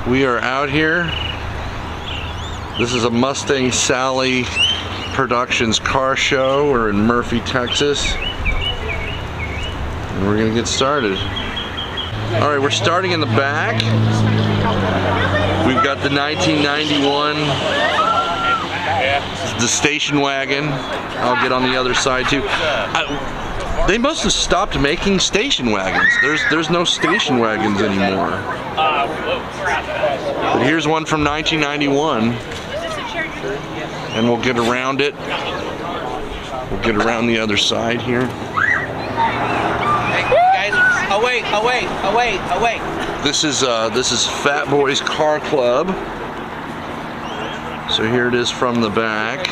We are out here. This is a Mustang Sally Productions car show. We're in Murphy, Texas. And we're gonna get started. All right, we're starting in the back. We've got the 1991, the station wagon. I'll get on the other side too. They must have stopped making station wagons. There's no station wagons anymore. But here's one from 1991. And we'll get around it. We'll get around the other side here. Hey guys, oh wait. This is Fat Boys Car Club. So here it is from the back.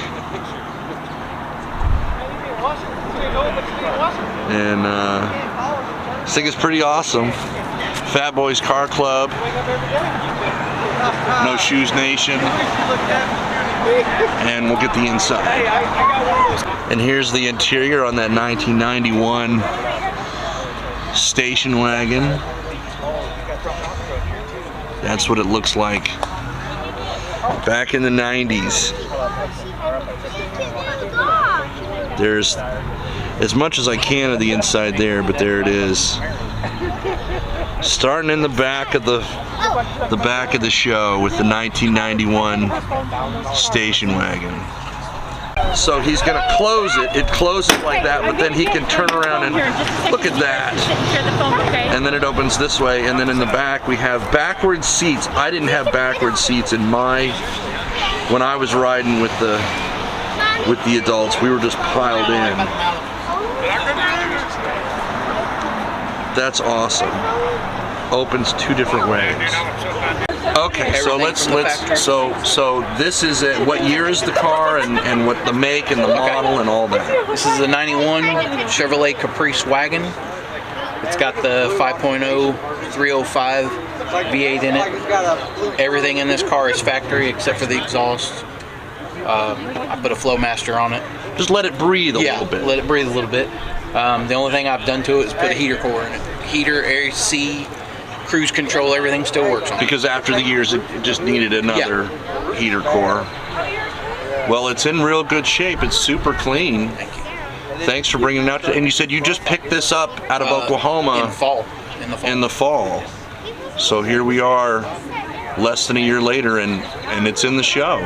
And this thing is pretty awesome. Fat Boys Car Club. No Shoes Nation. And we'll get the inside. And here's the interior on that 1991 station wagon. That's what it looks like back in the 90s. There's as much as I can of the inside there, but there it is. Starting in the back of the show with the 1991 station wagon. So he's gonna close it. It closes like that, but then he can turn around and look at that. And then it opens this way, and then in the back we have backwards seats. I didn't have backwards seats in when I was riding with the adults. We were just piled in. That's awesome. Opens two different ways. Okay, so so this is what year is the car and what the make and the model and all that? This is a 91 Chevrolet Caprice wagon. It's got the 5.0 305 V8 in it. Everything in this car is factory except for the exhaust. I put a Flowmaster on it. Just let it breathe a little bit. Let it breathe a little bit. The only thing I've done to it is put a heater core in it. Heater, AC, cruise control, everything still works on it. Because after the years it just needed another heater core. Well, it's in real good shape. It's super clean. Thank you. Thanks for bringing it out. And you said you just picked this up out of Oklahoma. In the fall. So here we are less than a year later and it's in the show.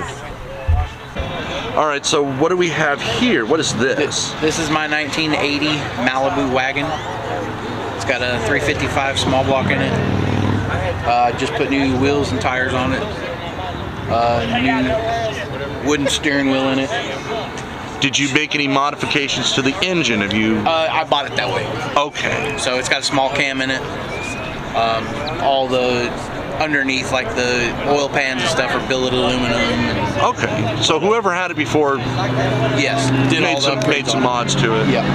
All right, so what do we have here? What is this? This is my 1980 Malibu wagon. It's got a 355 small block in it. Just put new wheels and tires on it. New wooden steering wheel in it. Did you make any modifications to the engine? Have you? I bought it that way. Okay. So it's got a small cam in it. All the underneath, like the oil pans and stuff, are billet aluminum. Okay. So whoever had it before, yes, made some mods to it. Yep.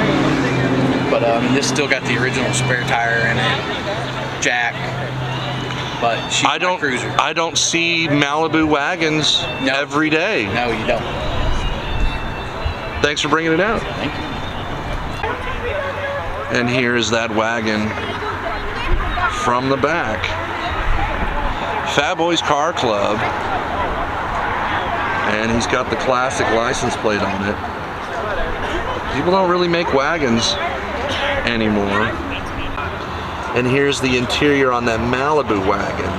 But this still got the original spare tire in it, jack. But she's my cruiser. I don't see Malibu wagons every day. No, you don't. Thanks for bringing it out. Thank you. And here's that wagon from the back. Fat Boys Car Club. And he's got the classic license plate on it. People don't really make wagons anymore. And here's the interior on that Malibu wagon.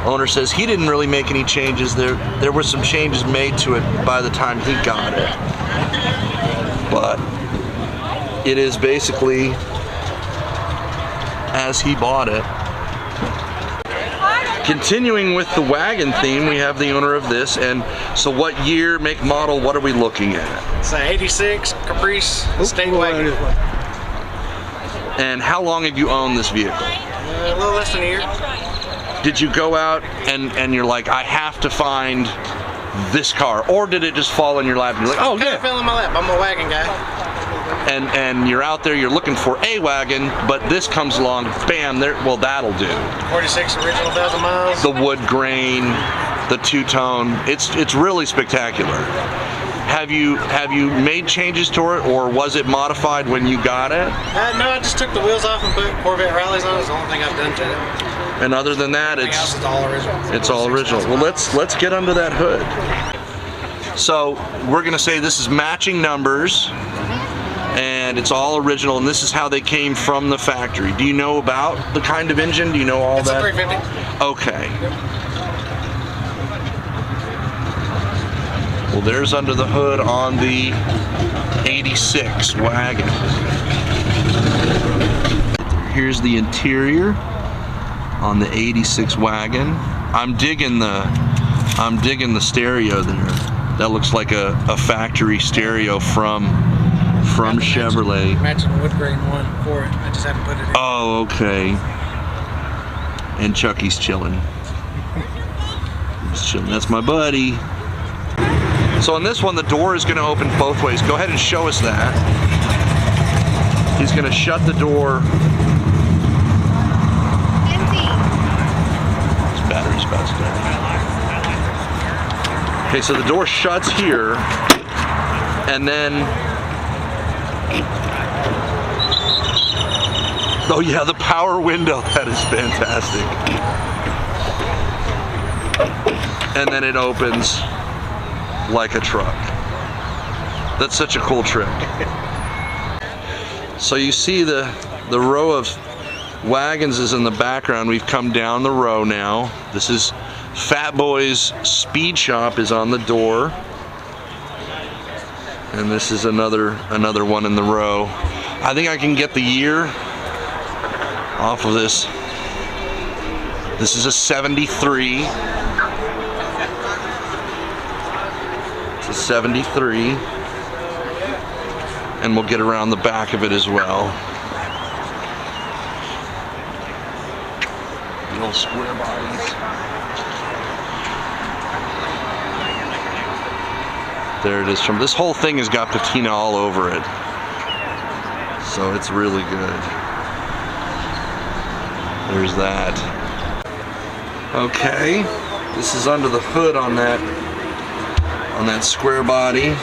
Owner says he didn't really make any changes. There were some changes made to it by the time he got it. But it is basically as he bought it. Continuing with the wagon theme, we have the owner of this. And so what year, make, model, what are we looking at? It's an 86 Caprice state wagon. And how long have you owned this vehicle? A little less than a year. Did you go out and you're like, I have to find this car? Or did it just fall in your lap and you're like, oh yeah. It fell in my lap. I'm a wagon guy. And you're out there, you're looking for a wagon, but this comes along, bam, well, that'll do. 46 original 1,000 miles. The wood grain, the two-tone, it's really spectacular. Have you made changes to it, or was it modified when you got it? No, I just took the wheels off and put Corvette rallies on. It's the only thing I've done to it. And other than that, Everything else is all original. it's all original. Well, let's get under that hood. So we're gonna say this is matching numbers, and it's all original, and this is how they came from the factory. Do you know about the kind of engine? Do you know all that? It's a 350. Okay. Well, there's under the hood on the 86 wagon. Here's the interior on the 86 wagon. I'm digging the stereo there. That looks like a factory stereo from Chevrolet. Matching the wood grain one for it. I just haven't put it in. Oh, okay. And Chucky's chilling. He's chilling. That's my buddy. So on this one, the door is going to open both ways. Go ahead and show us that. He's going to shut the door. Empty. His battery's about to die. Okay, so the door shuts here, and then, oh yeah, the power window. That is fantastic. And then it opens like a truck. That's such a cool trick. So you see the row of wagons is in the background. We've come down the row now. This is Fat Boy's Speed Shop is on the door. And this is another one in the row. I think I can get the year off of this. This is a 73. It's a 73. And we'll get around the back of it as well. The old square bodies. There it is. From this whole thing has got patina all over it. So it's really good. There's that. Okay. This is under the hood on that square body.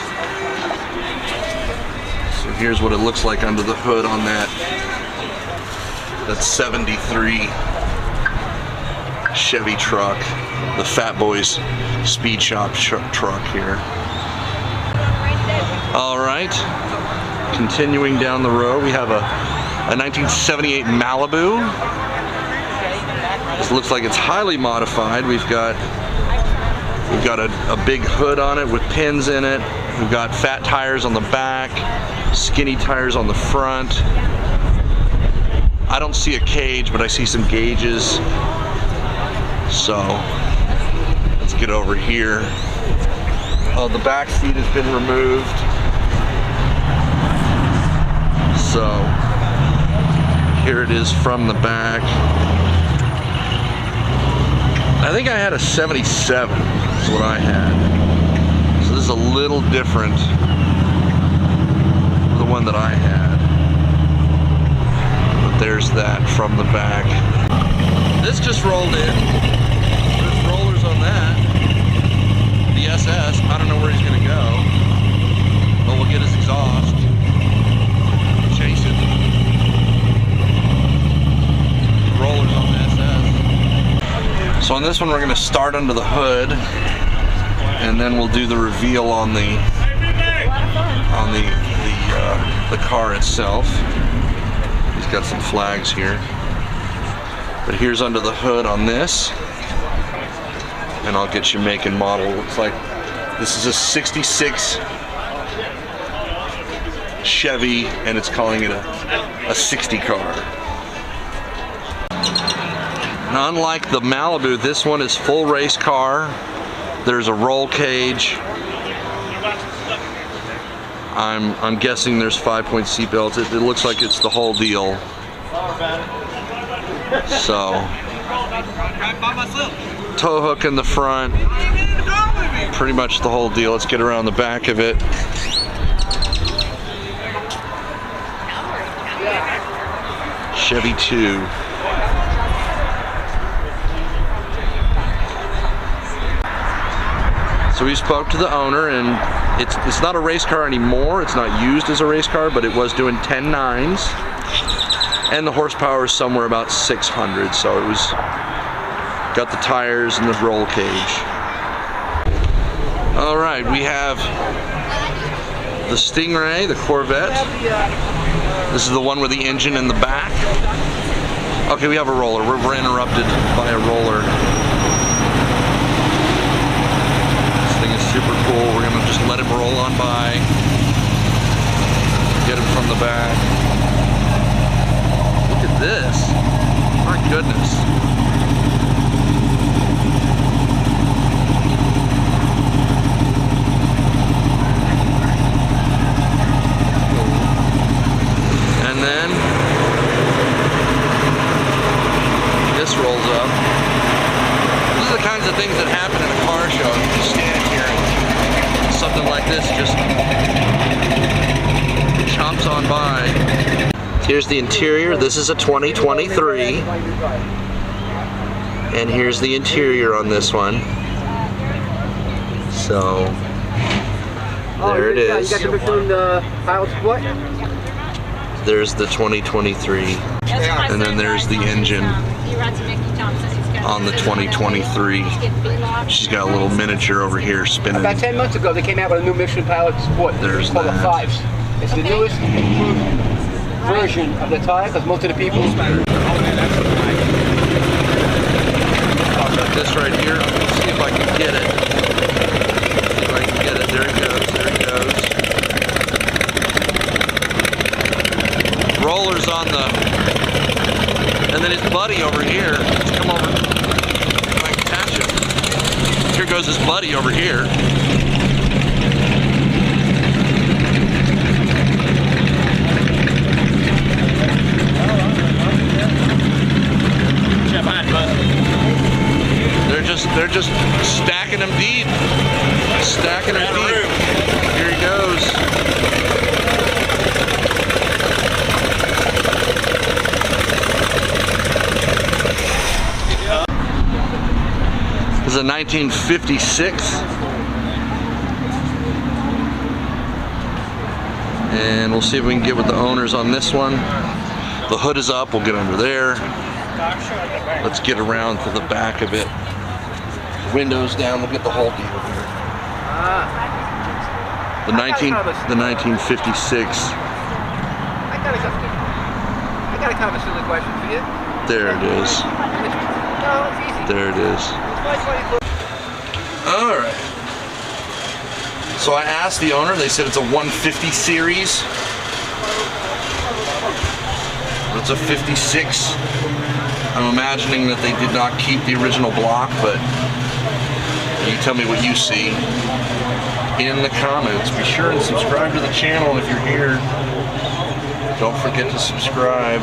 So here's what it looks like under the hood on that 73 Chevy truck, the Fat Boys Speed Shop truck here. All right, continuing down the road, we have a 1978 Malibu. This looks like it's highly modified. We've got a big hood on it with pins in it. We've got fat tires on the back, skinny tires on the front. I don't see a cage, but I see some gauges. So let's get over here. Oh, the back seat has been removed. So here it is from the back. I think I had a 77, is what I had. So this is a little different from the one that I had. But there's that from the back. This just rolled in. There's rollers on that. The SS, I don't know where he's gonna go. But we'll get his exhaust. Chase it. Rollers on the SS. So on this one, we're going to start under the hood, and then we'll do the reveal on the car itself. He's got some flags here, but here's under the hood on this, and I'll get you make and model. It looks like this is a 66 Chevy, and it's calling it a 60 car. Now, unlike the Malibu, this one is full race car. There's a roll cage. I'm guessing there's 5-point seat belts. It looks like it's the whole deal. So, tow hook in the front. Pretty much the whole deal. Let's get around the back of it. Chevy 2. So we spoke to the owner, and it's not a race car anymore. It's not used as a race car, but it was doing 10.9s, and the horsepower is somewhere about 600. So it was got the tires and the roll cage. All right, we have the Stingray, the Corvette. This is the one with the engine in the back. Okay, we have a roller. We're interrupted by a roller. This thing is super cool. We're gonna just let him roll on by. Get him from the back. Look at this. My goodness. And then this rolls up. These are the kinds of things that happen in a car show. You just stand here and something like this just chomps on by. Here's the interior. This is a 2023. And here's the interior on this one. So there it is. You got the Michelin pilot split? There's the 2023, and then there's the engine on the 2023. She's got a little miniature over here spinning. About 10 months ago, they came out with a new Michelin Pilot Sport. There's called the that. 5s. It's the newest improved version of the tire, because most of the people... I'll put this right here. Let's see if I can get it. See if I can get it. There it goes. There it goes. Roller's on the, and then his buddy over here. Let's come over. If I can catch him. Here goes his buddy over here. They're just stacking them deep. Stacking them deep. Here he goes. This is a 1956. And we'll see if we can get with the owners on this one. The hood is up, we'll get under there. Let's get around to the back of it. Windows down, we'll get the whole deal here. The 1956. I got a kind of a silly question for you. There it is. No, it's easy. There it is. All right. So I asked the owner, they said it's a 150 series. It's a 56. I'm imagining that they did not keep the original block, but you tell me what you see in the comments. Be sure and subscribe to the channel if you're here. Don't forget to subscribe.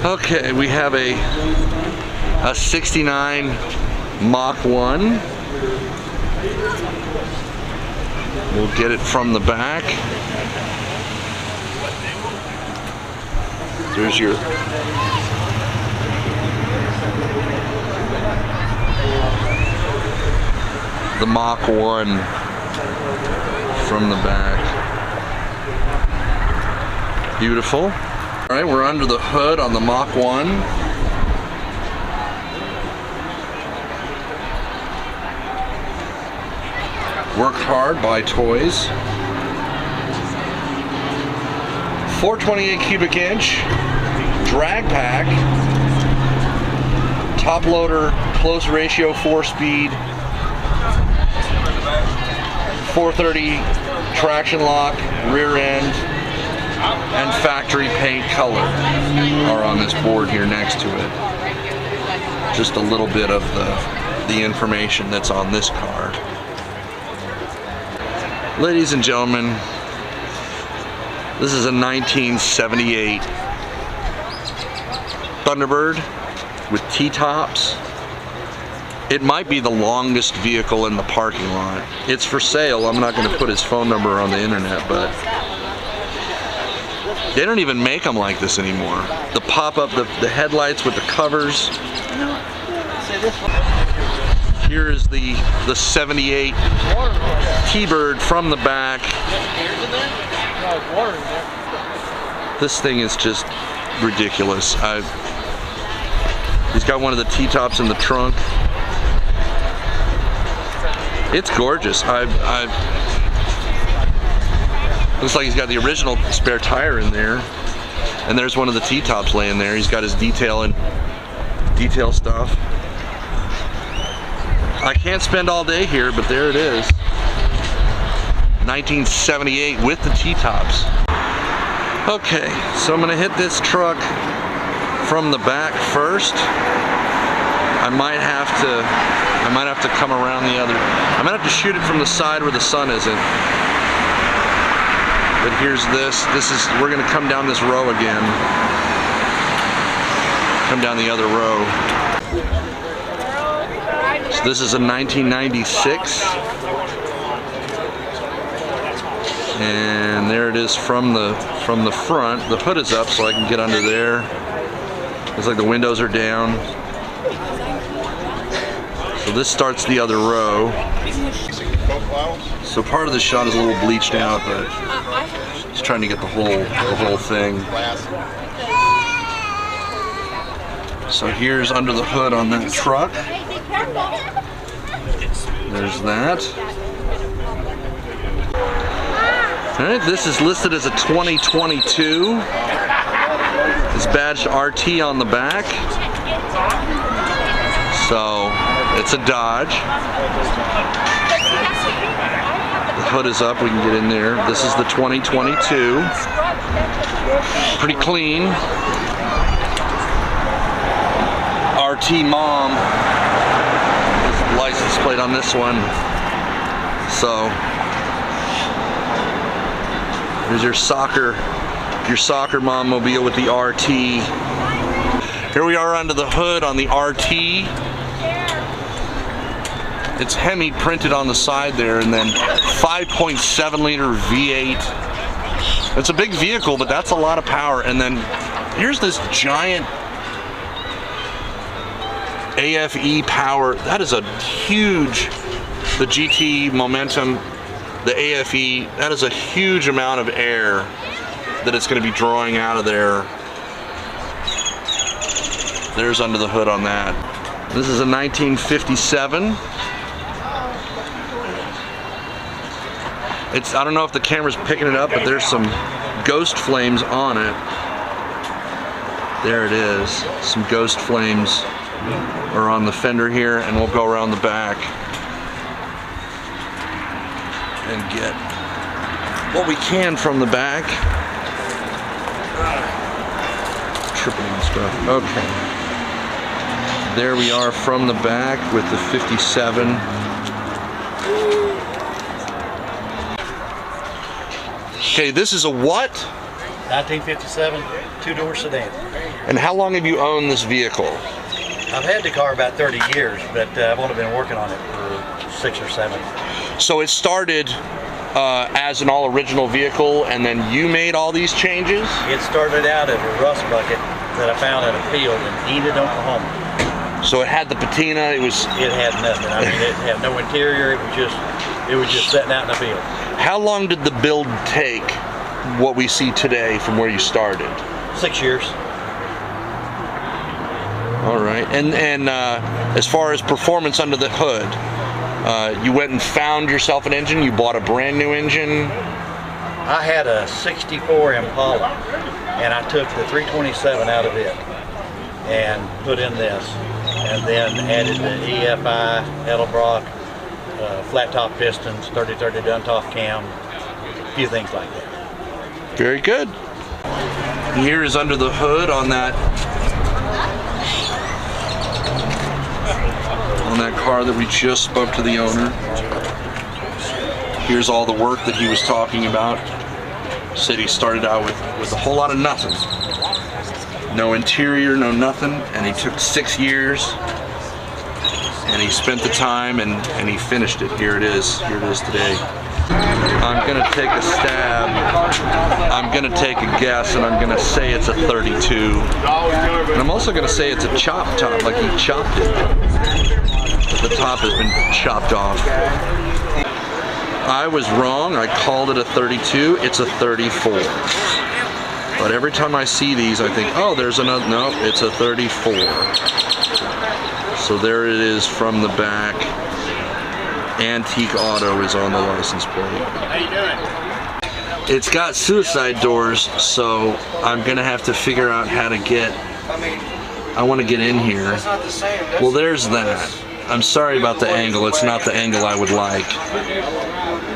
Okay, we have a 69 Mach 1. We'll get it from the back. There's your the Mach 1 from the back. Beautiful. All right, we're under the hood on the Mach 1. Work hard, buy toys. 428 cubic inch, drag pack, top loader, close ratio 4-speed, 430 traction lock, rear end, and factory paint color are on this board here next to it. Just a little bit of the information that's on this car. Ladies and gentlemen, this is a 1978 Thunderbird with T-tops. It might be the longest vehicle in the parking lot. It's for sale. I'm not going to put his phone number on the internet, but they don't even make them like this anymore. The pop-up, the headlights with the covers. Here is the 78 T-Bird from the back. This thing is just ridiculous. He's got one of the T-tops in the trunk. It's gorgeous. Looks like he's got the original spare tire in there. And there's one of the T-tops laying there. He's got his detail stuff. I can't spend all day here, but there it is. 1978 with the T-tops. Okay, so I'm gonna hit this truck from the back first. I might have to come around the other. I might have to shoot it from the side where the sun isn't. But here's this. We're gonna come down this row again. Come down the other row. So this is a 1996. And there it is from the front. The hood is up so I can get under there. Looks like the windows are down. So this starts the other row. So part of the shot is a little bleached out, but just trying to get the whole thing. So here's under the hood on that truck. There's that. All right, this is listed as a 2022. It's badged RT on the back. So it's a Dodge. The hood is up, we can get in there. This is the 2022. Pretty clean. RT mom. There's the license plate on this one. So here's your soccer mom mobile with the RT. Here we are under the hood on the RT. It's Hemi printed on the side there, and then 5.7 liter V8. It's a big vehicle, but that's a lot of power. And then here's this giant AFE power. That is a huge, the GT Momentum, the AFE, that is a huge amount of air that it's going to be drawing out of there. There's under the hood on that. This is a 1957. I don't know if the camera's picking it up, but there's some ghost flames on it. There it is. Some ghost flames are on the fender here, and we'll go around the back and get what we can from the back. Tripping and stuff. Okay. There we are from the back with the 57. Okay, this is a what? 1957 two-door sedan. And how long have you owned this vehicle? I've had the car about 30 years, but I've only been working on it for 6 or 7. So it started as an all-original vehicle, and then you made all these changes? It started out as a rust bucket that I found at a field in Enid, Oklahoma. So it had the patina. It had nothing. I mean, it had no interior. It was just sitting out in the field. How long did the build take? What we see today from where you started? 6 years. All right. And as far as performance under the hood, you went and found yourself an engine. You bought a brand new engine. I had a 64 Impala, and I took the 327 out of it and put in this, and then added the EFI, Edelbrock, flat top pistons, 30-30 Duntov cam, a few things like that. Very good. Here is under the hood on that car that we just spoke to the owner. Here's all the work that he was talking about. Said he started out with a whole lot of nothing. No interior, no nothing, and he took 6 years, and he spent the time, and he finished it. Here it is today. I'm gonna take a stab, I'm gonna take a guess, and I'm gonna say it's a 32. And I'm also gonna say it's a chop top, like he chopped it. The top has been chopped off. I was wrong. I called it a 32. It's a 34. But every time I see these, I think, oh, there's another. No, it's a 34. So there it is from the back. Antique Auto is on the license plate. How you doing? It's got suicide doors, so I'm gonna have to figure out how to get. I want to get in here. Well, there's that. I'm sorry about the angle. It's not the angle I would like.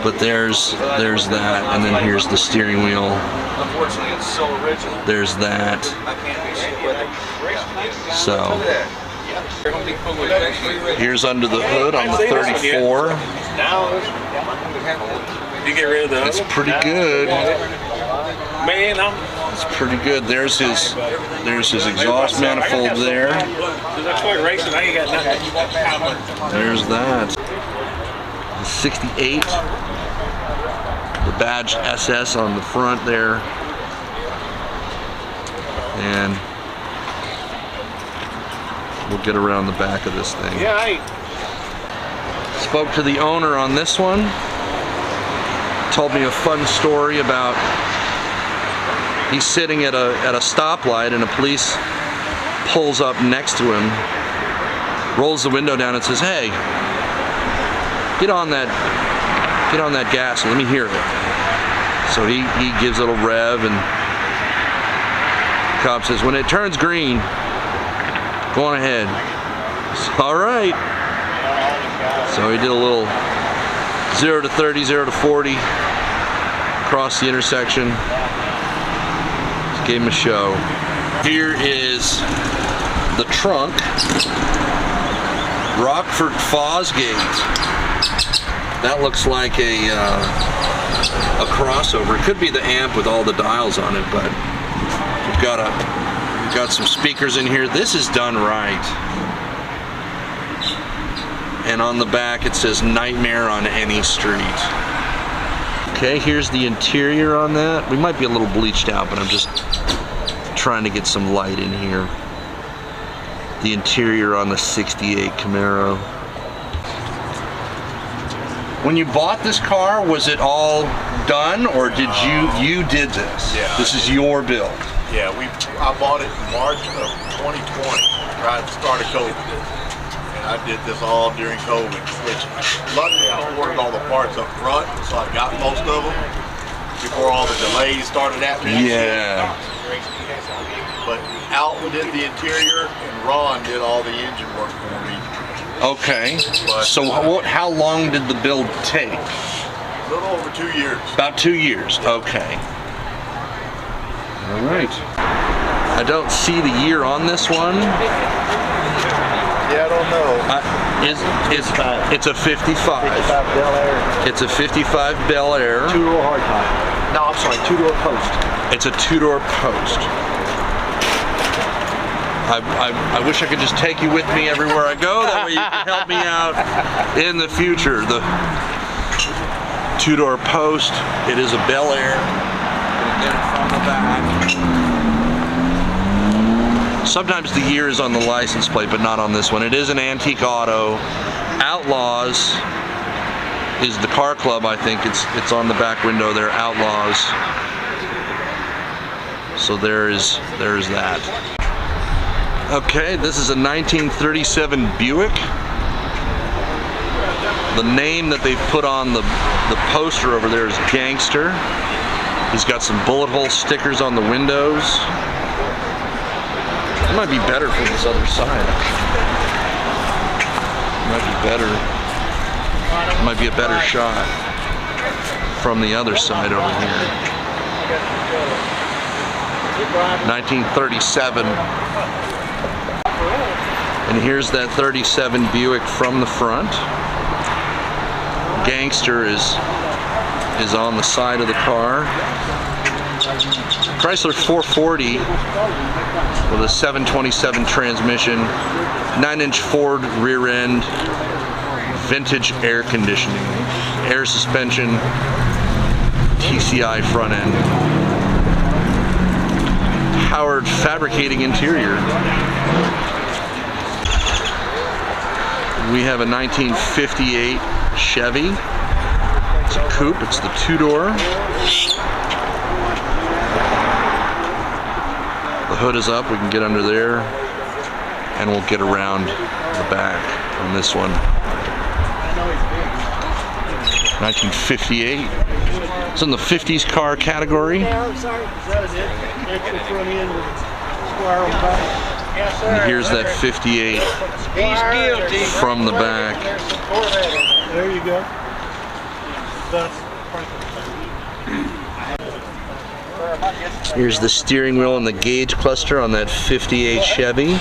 But there's that, and then here's the steering wheel. Unfortunately, it's so original. There's that. So here's under the hood on the 34. You get rid of those? It's pretty good. Man, It's pretty good. There's his exhaust manifold there. I quit racing. I ain't got nothing. There's that. The 68. The badge SS on the front there. And we'll get around the back of this thing. Yeah, I Spoke to the owner on this one. Told me a fun story about he's sitting at a stoplight and a police pulls up next to him, rolls the window down and says, "Hey, get on that gas and let me hear it." So he gives a little rev, and the cop says, "When it turns green, go on ahead." Said, "All right." So he did a little 0 to 30, 0 to 40 across the intersection. Just gave him a show. Here is the trunk. Rockford Fosgate. That looks like a crossover. It could be the amp with all the dials on it, but we've got some speakers in here. This is done right. And on the back it says "Nightmare on Any Street." Okay, here's the interior on that. We might be a little bleached out, but I'm just trying to get some light in here. The interior on the 68 Camaro. When you bought this car, was it all done, or did you did this? Yeah. This is your build. Yeah, I bought it in March of 2020, right at the start of COVID. And I did this all during COVID, which luckily I ordered all the parts up front, so I got most of them before all the delays started happening. Yeah. But Alton did the interior and Ron did all the engine work for me. Okay. But, So how long did the build take? A little over 2 years. About 2 years. Okay. All right. I don't see the year on this one. Yeah, I don't know. It's a 55. 55 Bel Air. It's a 55 Bel Air. Two-door hardtop. No, I'm sorry, two-door post. It's a two-door post. I wish I could just take you with me everywhere I go. That way you can help me out in the future. The two-door post. It is a Bel Air. Gonna get it from the back. Sometimes the year is on the license plate, but not on this one. It is an Antique Auto. Outlaws is the car club, I think. It's on the back window there. Outlaws. So there's that. Okay, this is a 1937 Buick. The name that they've put on the poster over there is Gangster. He's got some bullet hole stickers on the windows. It might be better from this other side. Might be better. Might be a better shot from the other side over here. 1937. And here's that 37 Buick from the front. Gangster is on the side of the car. Chrysler 440 with a 727 transmission, 9-inch Ford rear end, vintage air conditioning, air suspension, TCI front end, Howard fabricating interior. We have a 1958 Chevy. It's a coupe, it's the two-door. The hood is up, we can get under there, and we'll get around the back on this one. 1958. It's in the 50s car category. And here's that 58 from the back. There you go. Here's the steering wheel and the gauge cluster on that 58 Chevy.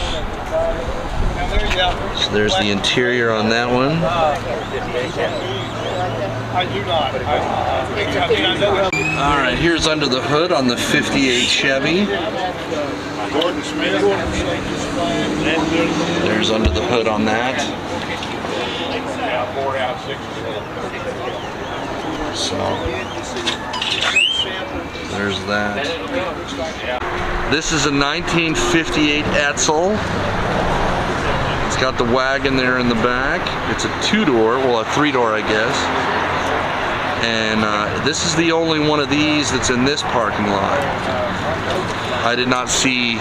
So there's the interior on that one. Alright, here's under the hood on the 58 Chevy. There's under the hood on that. So there's that. This is a 1958 Etzel. It's got the wagon there in the back. It's a two-door, well, a three-door, I guess. And this is the only one of these that's in this parking lot. I did not see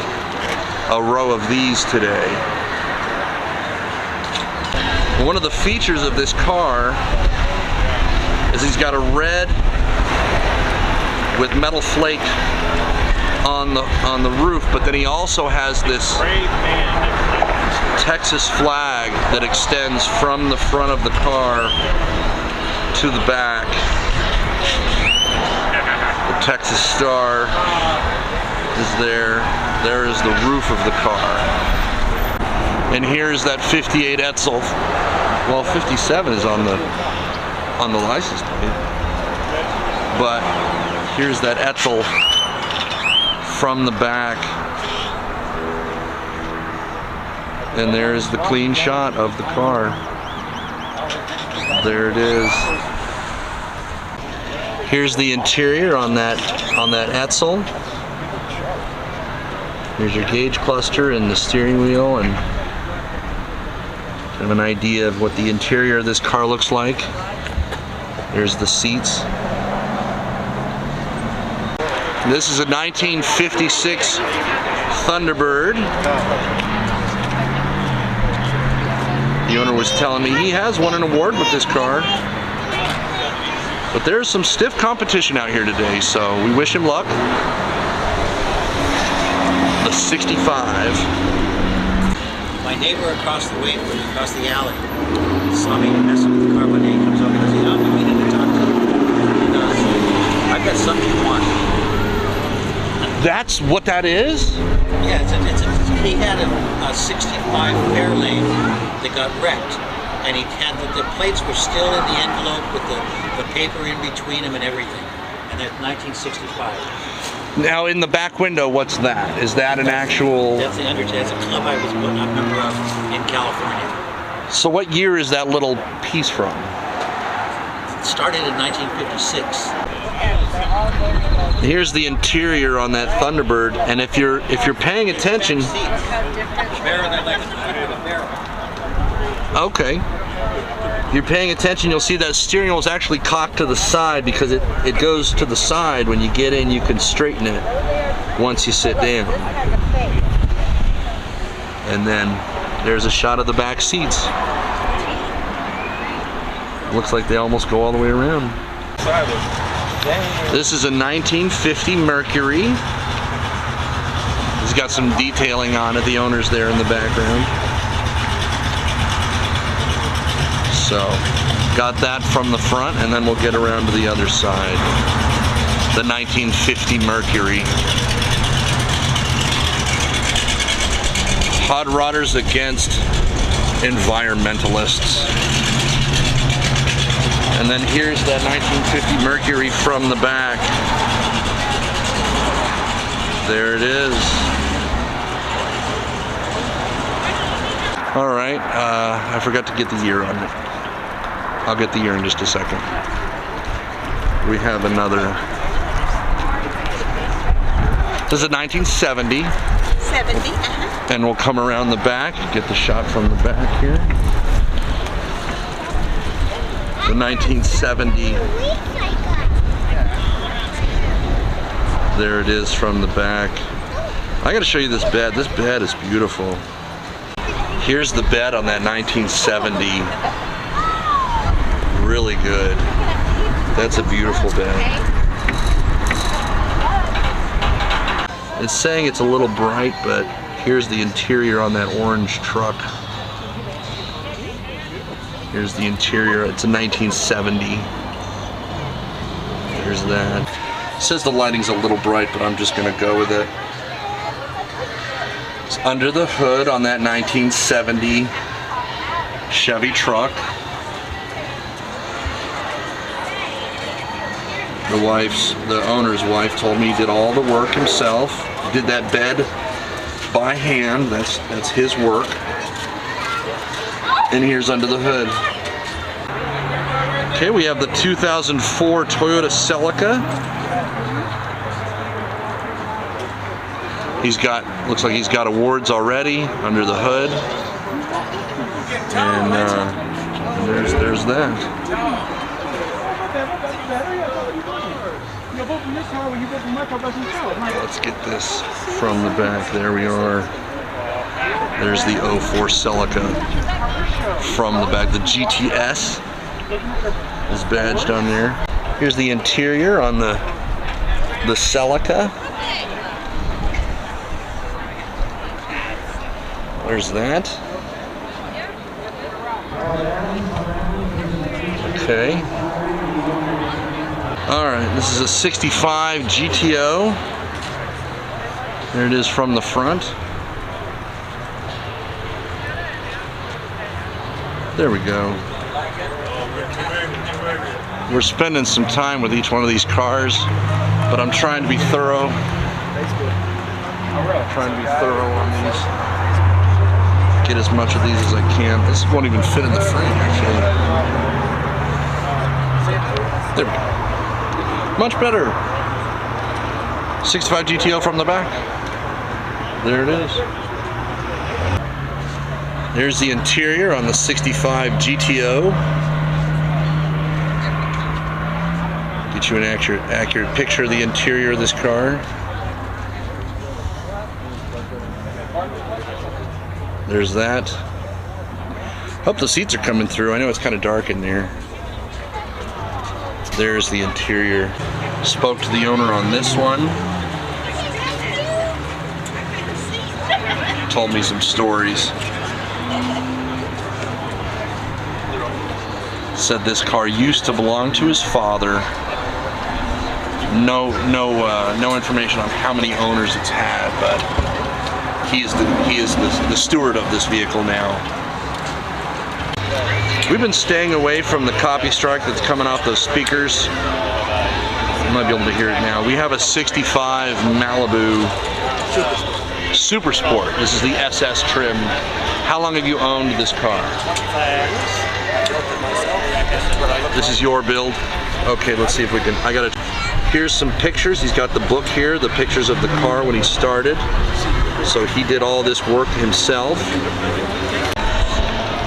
a row of these today. One of the features of this car is he's got a red with metal flake on the roof, but then he also has this Texas flag that extends from the front of the car to the back. The Texas Star is there. There is the roof of the car. And here's that 58 Etzel. Well, 57 is on the license plate. But here's that Etzel from the back. And there's the clean shot of the car. There it is. Here's the interior on that Etzel. Here's your gauge cluster and the steering wheel, and kind of an idea of what the interior of this car looks like. There's the seats. This is a 1956 Thunderbird. The owner was telling me he has won an award with this car. But there's some stiff competition out here today, so we wish him luck. The 65. My neighbor across the way, across the alley, saw me messing with the car one day. He comes over and goes, "I'm meaning to talk to you." He goes, "I've got something you want." That's what that is? Yeah, he had a 65 Fairlane that got wrecked, and he had the plates were still in the envelope with the paper in between them and everything. And that's 1965. Now in the back window, what's that? Is that an actual... That's the Undertaker. It's a club I was a member of in California. So what year is that little piece from? It started in 1956. Here's the interior on that Thunderbird, and if you're paying attention... Okay. If you're paying attention, you'll see that steering wheel is actually cocked to the side because it goes to the side. When you get in, you can straighten it once you sit down. And then there's a shot of the back seats. Looks like they almost go all the way around. This is a 1950 Mercury. It's got some detailing on it. The owner's there in the background. So, got that from the front, and then we'll get around to the other side. The 1950 Mercury. Hot rodders against environmentalists. And then here's that 1950 Mercury from the back. There it is. All right, I forgot to get the year on it. I'll get the year in just a second. We have another. This is a 1970. 70, And we'll come around the back, get the shot from the back here. The 1970. There it is from the back. I gotta show you this bed. This bed is beautiful. Here's the bed on that 1970. Really good. That's a beautiful bed. It's saying it's a little bright, but here's the interior on that orange truck. Here's the interior. It's a 1970. There's that. It says the lighting's a little bright, but I'm just gonna go with it. It's under the hood on that 1970 Chevy truck. The owner's wife told me he did all the work himself. Did that bed by hand. That's his work. And here's under the hood. Okay, we have the 2004 Toyota Celica. Looks like he's got awards already under the hood. And there's that. Let's get this from the back. There we are. There's the 04 Celica from the back. The GTS is badged on there. Here's the interior on the Celica. There's that. Okay. Alright, this is a 65 GTO. There it is from the front. There we go. We're spending some time with each one of these cars, but I'm trying to be thorough. On these. Get as much of these as I can. This won't even fit in the frame, actually. There we go. Much better. 65 GTO from the back. There it is. There's the interior on the 65 GTO. Get you an accurate picture of the interior of this car. There's that. Hope the seats are coming through. I know it's kind of dark in there. There's the interior. Spoke to the owner on this one. Told me some stories. Said this car used to belong to his father. No information on how many owners it's had, but he is the steward of this vehicle now. We've been staying away from the copy strike that's coming off those speakers. You might be able to hear it now. We have a 65 Malibu Super Sport. This is the SS trim. How long have you owned this car? This is your build? Okay, let's see if we can. Here's some pictures. He's got the book here, the pictures of the car when he started. So he did all this work himself.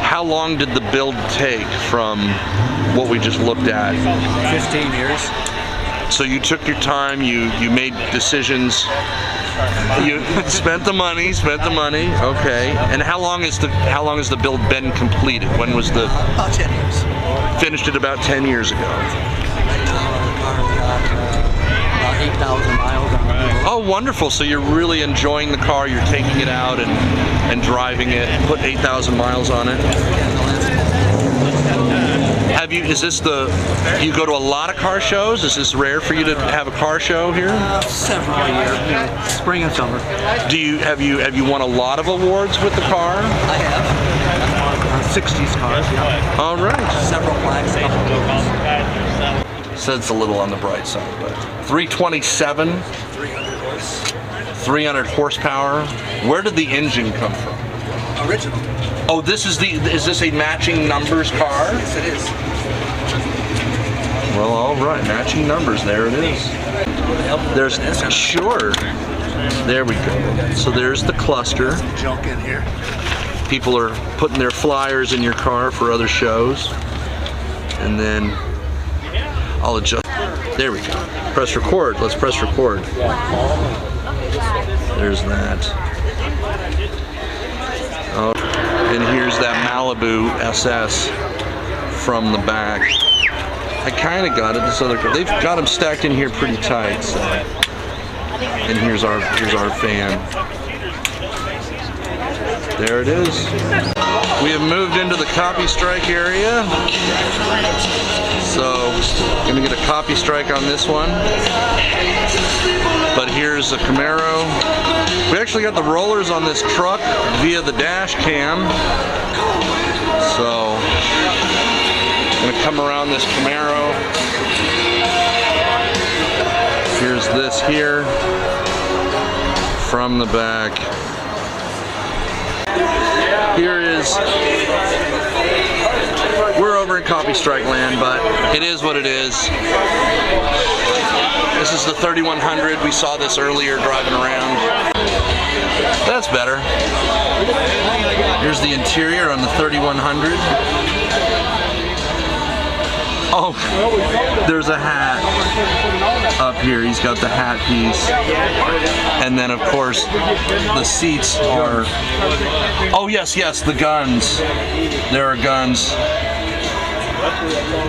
How long did the build take from what we just looked at? 15 years. So you took your time, you made decisions, you spent the money, okay. And how long has the build been completed? When was the... About 10 years. Finished it about 10 years ago. About 8,000 miles on the Oh, wonderful. So you're really enjoying the car, you're taking it out and driving it, put 8,000 miles on it. You go to a lot of car shows? Is this rare for you to have a car show here? Several a year, spring and summer. Have you won a lot of awards with the car? I have. 60s cars, yeah. All right. Several flags, a couple of those. So it's a little on the bright side, but 327, 300 horsepower. Where did the engine come from? Original. Oh, is this a matching numbers car? Yes, it is. Well, all right, matching numbers. There it is. Sure. There we go. So there's the cluster. Junk in here. People are putting their flyers in your car for other shows. and then I'll adjust. There we go. Press record. Let's press record. There's that. Oh, and here's that Malibu SS from the back. I kind of got it. This other car. They've got them stacked in here pretty tight. So. And here's our fan. There it is. We have moved into the copy strike area. So, gonna get a copy strike on this one. But here's a Camaro. We actually got the rollers on this truck via the dash cam. So, gonna come around this Camaro. Here's this here from the back. Here is, we're over in copy strike land, but it is what it is. This is the 3100. We saw this earlier driving around. That's better. Here's the interior on the 3100. Oh, there's a hat up here. He's got the hat piece. And then, of course, the seats are... Oh, yes, the guns. There are guns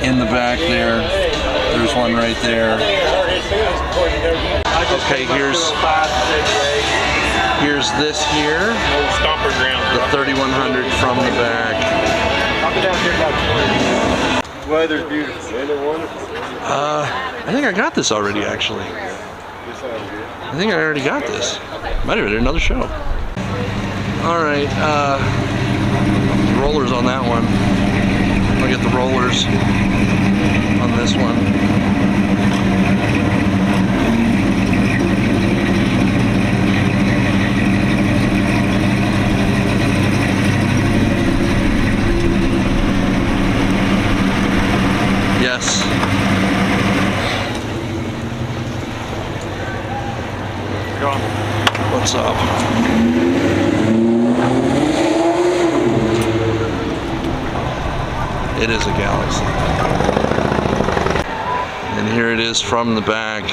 in the back there. There's one right there. Okay, here's this here. The 3100 from the back. Weather's beautiful. Ain't it wonderful? I think I got this already, actually. I think I already got this. Might have been another show. All right, rollers on that one. I'll get the rollers on this one. Yes. What's up? It is a Galaxy. And here it is from the back.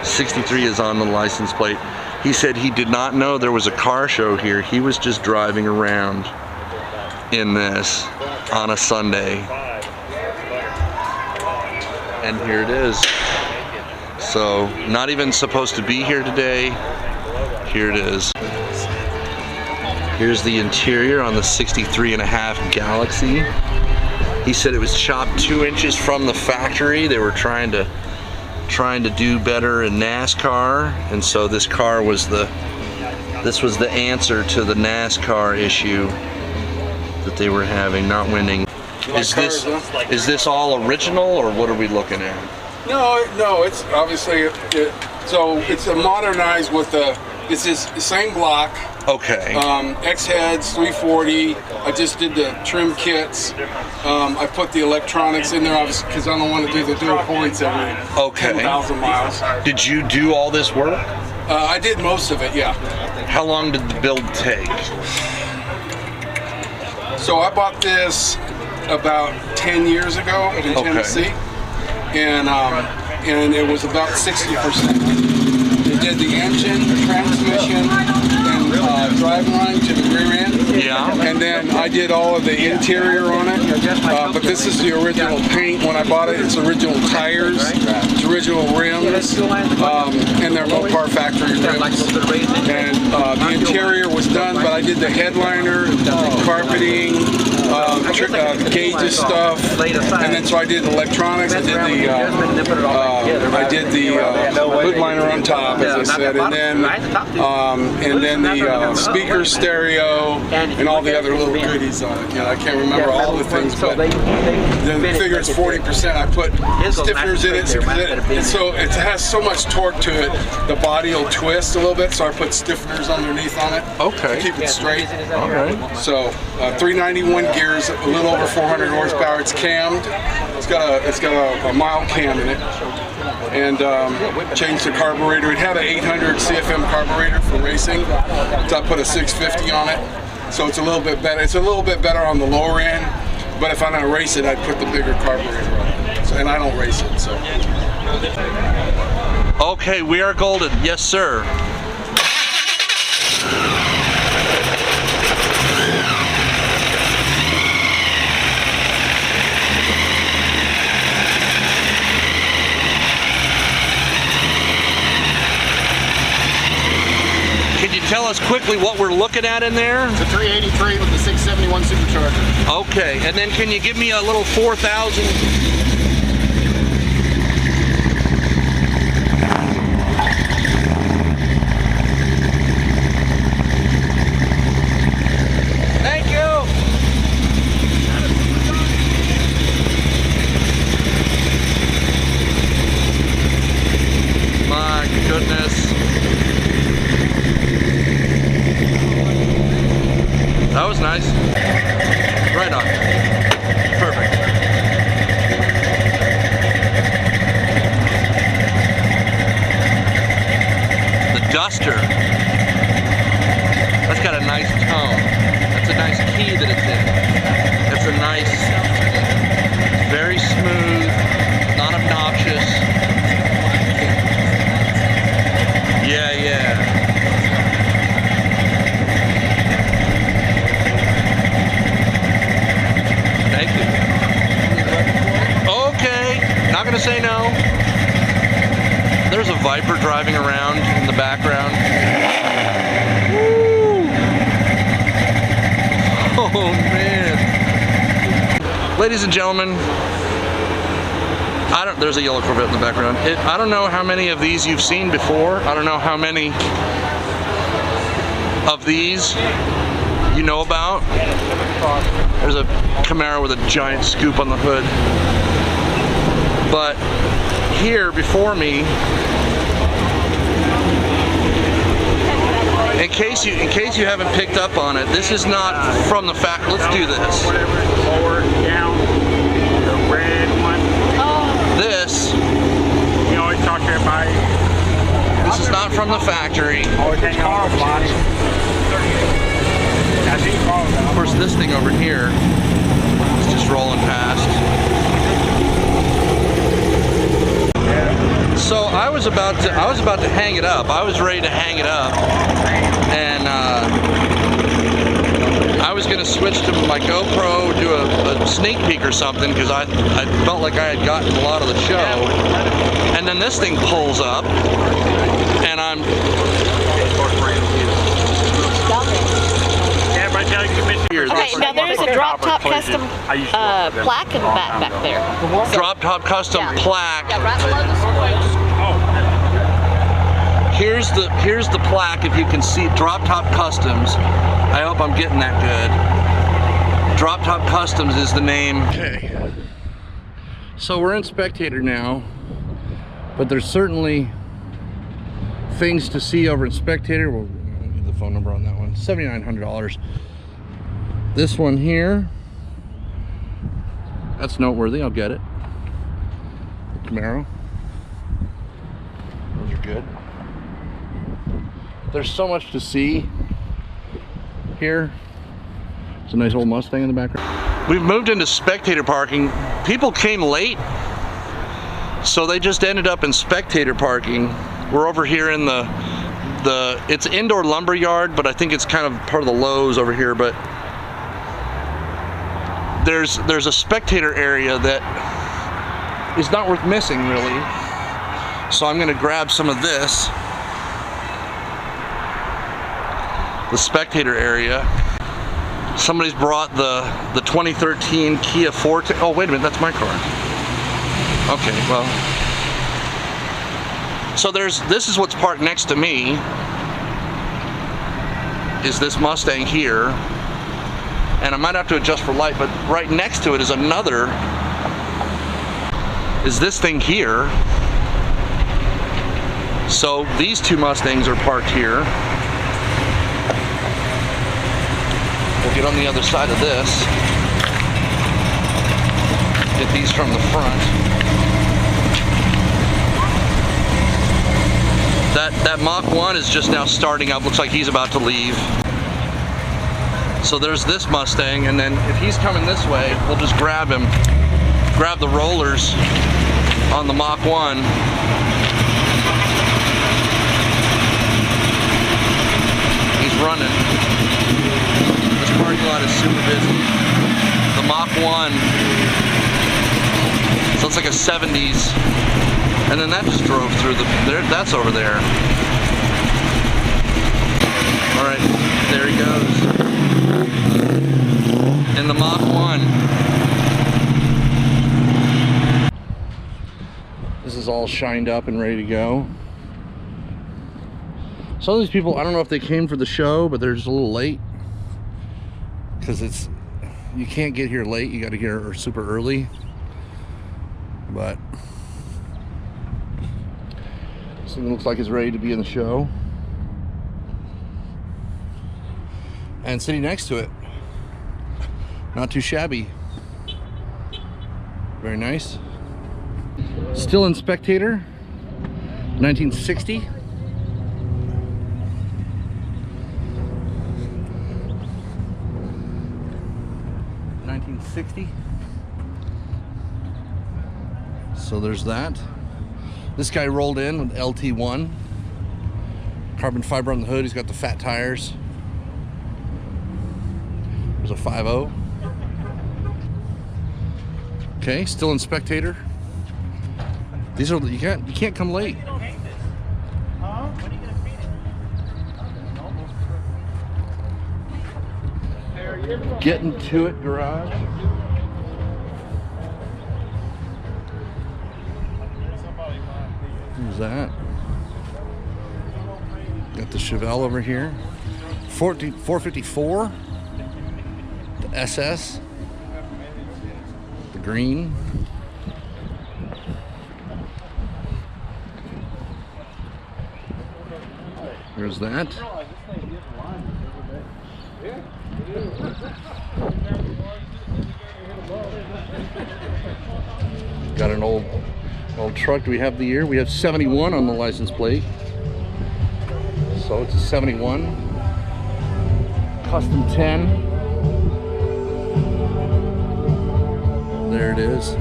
63 is on the license plate. He said he did not know there was a car show here. He was just driving around in this on a Sunday. And here it is. So, not even supposed to be here today. Here it is. Here's the interior on the 63.5 Galaxy. He said it was chopped 2 inches from the factory. They were trying to do better in NASCAR, and so this car was the answer to the NASCAR issue that they were having, not winning. Is this all original, or what are we looking at? No, it's obviously so it's a modernized with it's this same block. Okay. X heads 340. I just did the trim kits. I put the electronics in there obviously because I don't want to do the dual points every 10,000 miles. Did you do all this work? I did most of it, yeah. How long did the build take? So I bought this about 10 years ago in Tennessee, and it was about 60%. It did the engine, the transmission, and driveline to the rear end. Yeah. And then I did all of the interior on it. But this is the original paint. When I bought it, it's original tires, it's original rims, and they're Mopar factory rims. And the interior was done, but I did the headliner, carpeting, gauges stuff, and then so I did electronics. I did the hood liner on top, as I said, and then the speaker stereo and all the other little goodies on it. You know, I can't remember all the things, but the figure is 40%. I put stiffeners in it, so it has so much torque to it. The body will twist a little bit, so I put stiffeners underneath on it. Okay. To keep it straight. All right. So 391 gears, a little over 400 horsepower. It's cammed. It's got a mild cam in it. And changed the carburetor. It had an 800 CFM carburetor for racing, so I put a 650 on it. So it's a little bit better. It's a little bit better on the lower end, but if I'm gonna race it, I'd put the bigger carburetor on it. and I don't race it, so. Okay, we are golden. Yes, sir. Can you tell us quickly what we're looking at in there? It's a 383 with the 671 supercharger. Okay, and then can you give me a little 4,000? Thank you. My goodness. That was nice. Right on. Perfect. The Duster. That's got a nice tone. That's a nice key that it's in. It's a nice, very smooth, not obnoxious. Yeah, yeah. Thank you. Okay, not gonna say no. There's a Viper driving around in the background. Woo! Oh man. Ladies and gentlemen, there's a yellow Corvette in the background. I don't know how many of these you've seen before. I don't know how many of these you know about. There's a Camaro with a giant scoop on the hood. But here before me, in case you haven't picked up on it, this is not from the factory. Let's do this. Lower, down, the red one. This. You always talk to everybody. This is not from the factory. Always hang on the body. Of course, this thing over here is just rolling past. So I was about to hang it up. I was ready to hang it up, and I was gonna switch to my GoPro, do a sneak peek or something, because I felt like I had gotten a lot of the show. And then this thing pulls up, and I'm. Okay, now there's a drop top custom plaque in the back there. So, drop top custom plaque. Yeah, right below the switch. Here's the plaque, if you can see. Drop top customs. I hope I'm getting that good. Drop top customs is the name. Okay. So we're in Spectator now, but there's certainly things to see over in Spectator. We'll get the phone number on that one. $7,900. This one here, that's noteworthy. I'll get it. The Camaro. Those are good. There's so much to see here. It's a nice old Mustang in the background. We've moved into Spectator parking. People came late, so they just ended up in Spectator parking. We're over here in it's indoor lumber yard, but I think it's kind of part of the Lowe's over here. But there's a Spectator area that is not worth missing, really. So I'm gonna grab some of this. The Spectator area. Somebody's brought the 2013 Kia Forte. Oh, wait a minute, that's my car. Okay, well. So this is what's parked next to me, is this Mustang here. And I might have to adjust for light, but right next to it is this thing here. So these two Mustangs are parked here. We'll get on the other side of this. Get these from the front. That Mach 1 is just now starting up. Looks like he's about to leave. So there's this Mustang, and then if he's coming this way, we'll just grab him grab the rollers on the Mach 1. He's running. This parking lot is super busy. The Mach 1, so it's like a 70s, and then that just drove through that's over there. All right, there he goes. In the Mach 1. This is all shined up and ready to go. Some of these people, I don't know if they came for the show, but they're just a little late. Because you can't get here late, you gotta get here super early. But this thing looks like it's ready to be in the show. And sitting next to it, not too shabby. Very nice. Still in Spectator, 1960. So there's that. This guy rolled in with LT1. Carbon fiber on the hood, he's got the fat tires. There's a 5.0. Okay, still in Spectator. These are, you can't come late. Getting to it garage. Who's that? Got the Chevelle over here. 454. The SS. The green. There's that. Got an old truck. Do we have the year? We have 71 on the license plate. So it's a 71. Custom 10. There it is.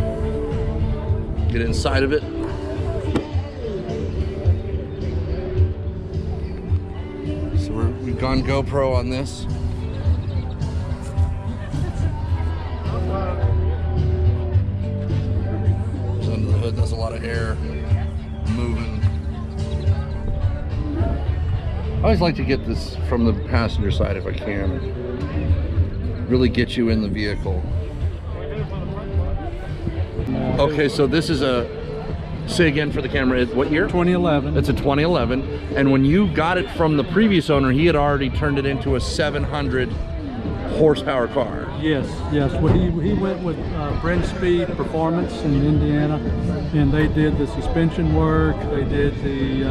Get inside of it. So we've gone GoPro on this. Under the hood, there's a lot of air moving. I always like to get this from the passenger side if I can. Really get you in the vehicle. Okay, so this is a, say again for the camera, what year? 2011. It's a 2011. And when you got it from the previous owner, he had already turned it into a 700 horsepower car. Yes, yes. Well, he went with Brent Speed Performance in Indiana, and they did the suspension work, they did the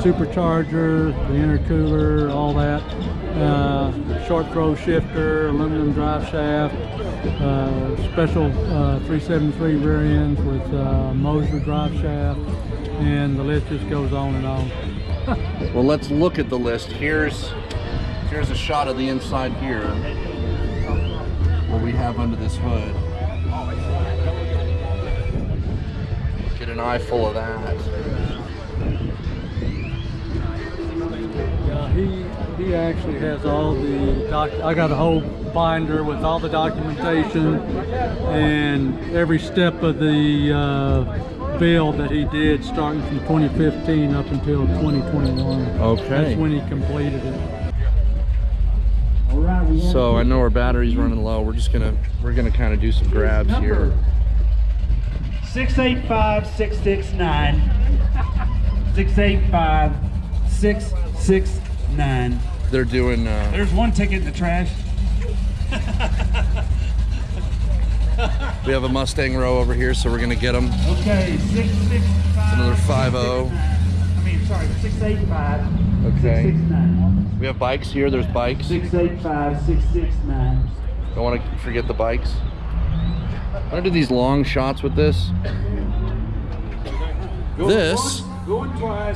supercharger, the intercooler, all that. Short throw shifter, aluminum drive shaft, special 373 rear ends with Moser drive shaft, and the list just goes on and on. Well, let's look at the list. Here's a shot of the inside here. What we have under this hood. Get an eye full of that. Yeah, he actually has all the I got a whole binder with all the documentation and every step of the build that he did starting from 2015 up until 2021. Okay. That's when he completed it. So I know our battery's running low. We're gonna kind of do some grabs here. 685-669. 685-669. They're doing. There's one ticket in the trash. We have a Mustang row over here, so we're gonna get them. Okay, 665. It's another 5.0. I mean, sorry, 685. Okay. 669. We have bikes here. There's bikes. 685-669. Don't want to forget the bikes. I'm gonna do these long shots with this. This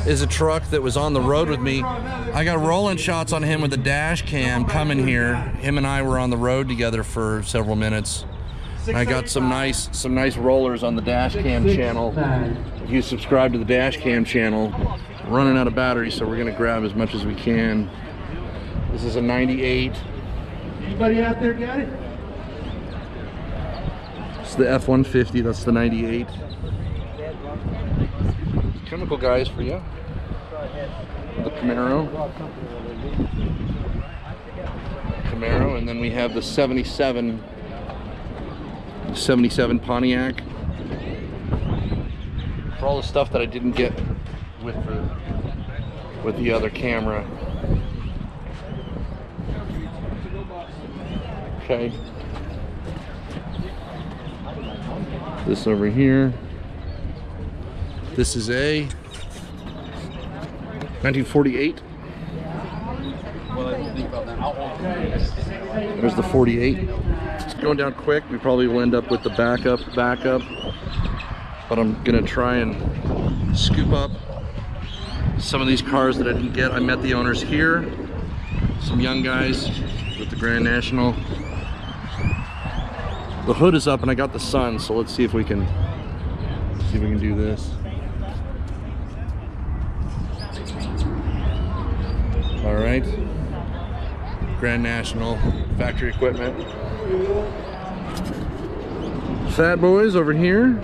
is a truck that was on the road with me. I got rolling shots on him with a dash cam coming here. Him and I were on the road together for several minutes. I got some nice rollers on the dash cam channel. If you subscribe to the dash cam channel, running out of battery, so we're gonna grab as much as we can. This is a 98. Anybody out there got it? It's the F-150, that's the 98. Chemical guys for you. The Camaro, and then we have the 77 Pontiac. For all the stuff that I didn't get with the other camera. Okay. This over here. This is a 1948. There's the 48. It's going down quick. We probably will end up with the backup. But I'm gonna try and scoop up some of these cars that I didn't get. I met the owners here. Some young guys with the Grand National. The hood is up and I got the sun, so let's see if we can do this. All right, Grand National factory equipment. Fat Boys over here.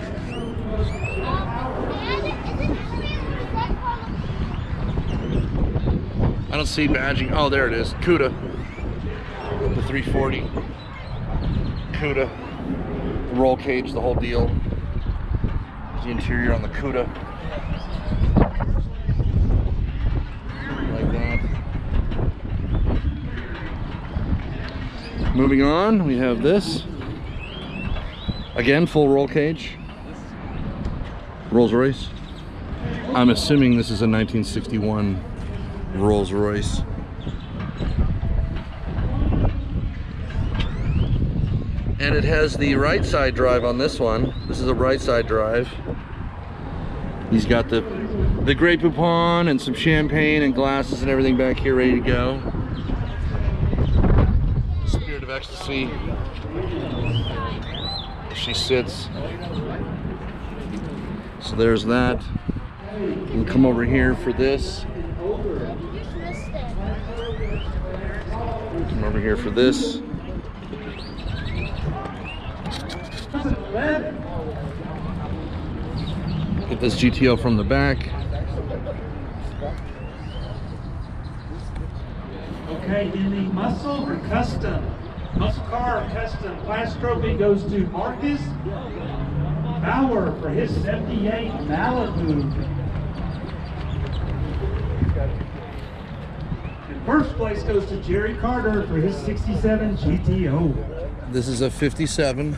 I don't see badging. Oh, there it is. CUDA. The 340. CUDA. The roll cage, the whole deal. The interior on the CUDA. Like that. Moving on, we have this. Again, full roll cage. Rolls Royce. I'm assuming this is a 1961 Rolls Royce. And it has the right side drive on this one. This is a right side drive. He's got the Grey Poupon and some champagne and glasses and everything back here ready to go. Spirit of Ecstasy. She sits. So there's that. We'll come over here for this. Come over here for this. Get this GTO from the back. Okay, in the muscle or custom, muscle car or custom class trophy goes to Marcus Bauer for his 78 Malibu. And first place goes to Jerry Carter for his 67 GTO. This is a 57.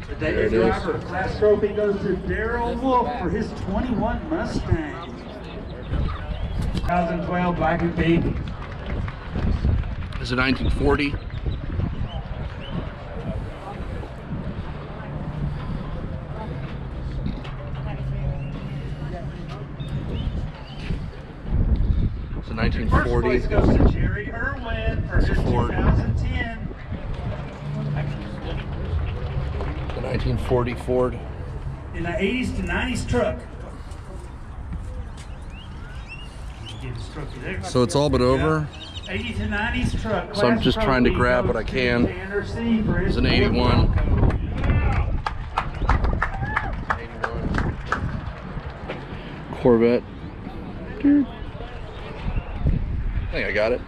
The Daily Driver class trophy goes to Daryl Wolf for his 21 Mustang. 2012 Black and Pink. This is a 1940. It's a 1940. First place goes to Jerry Irwin for his 2010. The 1940 Ford. In the 80s to 90s truck. So it's all but over. 80 to 90s truck. So I'm just trying to grab what I can. It's an 81. Corvette. I think I got it.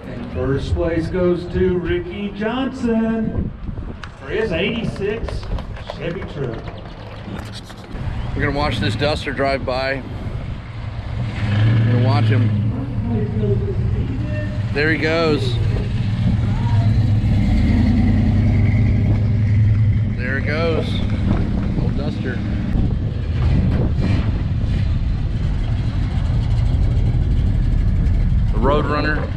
And first place goes to Ricky Johnson for his 86 Chevy truck. We're gonna watch this Duster drive by. We're gonna watch him. There he goes. There it goes. Old Duster. The Roadrunner.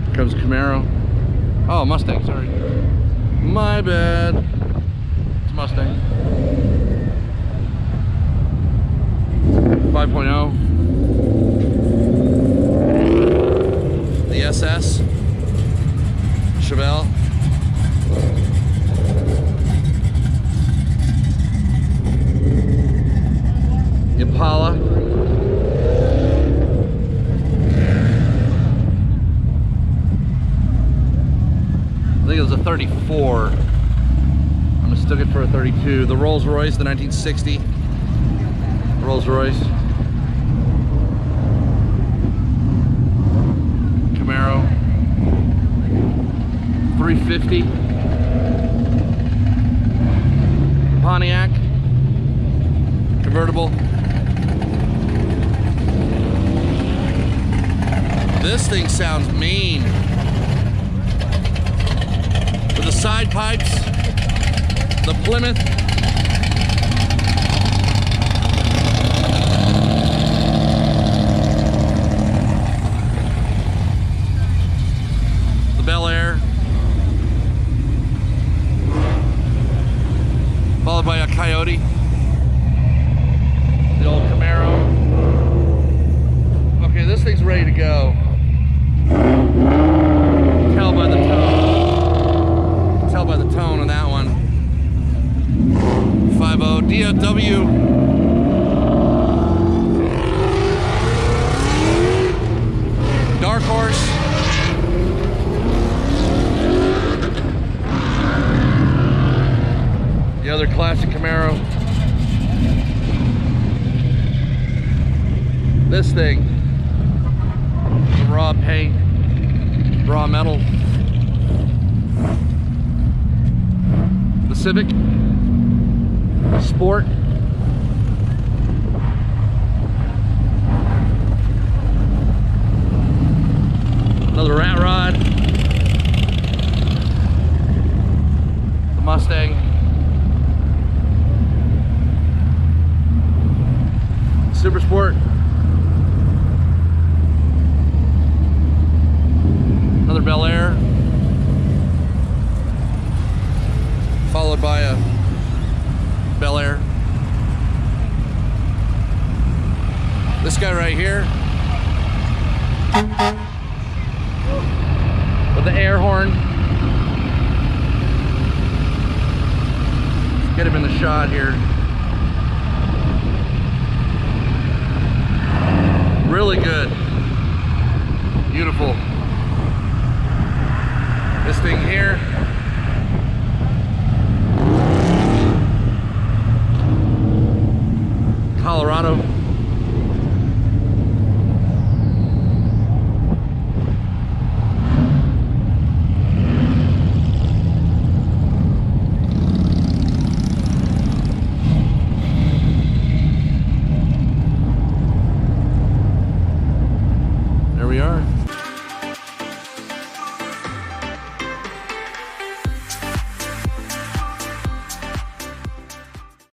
Here comes Camaro. Oh, Mustang, sorry. My bad. It's Mustang. 5.0. The SS. Chevelle. Impala. I think it was a 34. I'm mistook it for a 32. The Rolls Royce, the 1960 Rolls Royce. Camaro. 350. Pontiac. Convertible. This thing sounds mean. With the side pipes, the Plymouth. The Bel Air. Followed by a Coyote. The old Camaro. Okay, this thing's ready to go. Tell by the tone. Tell by the tone on that one. 5.0 DFW. Dark Horse. The other classic Camaro. This thing. The raw paint. Raw metal. The Civic Sport. Another rat rod. The Mustang. Super Sport. Another Bel Air, followed by a Bel Air. This guy right here with the air horn. Let's get him in the shot here. Really good. Beautiful. This thing here. Colorado.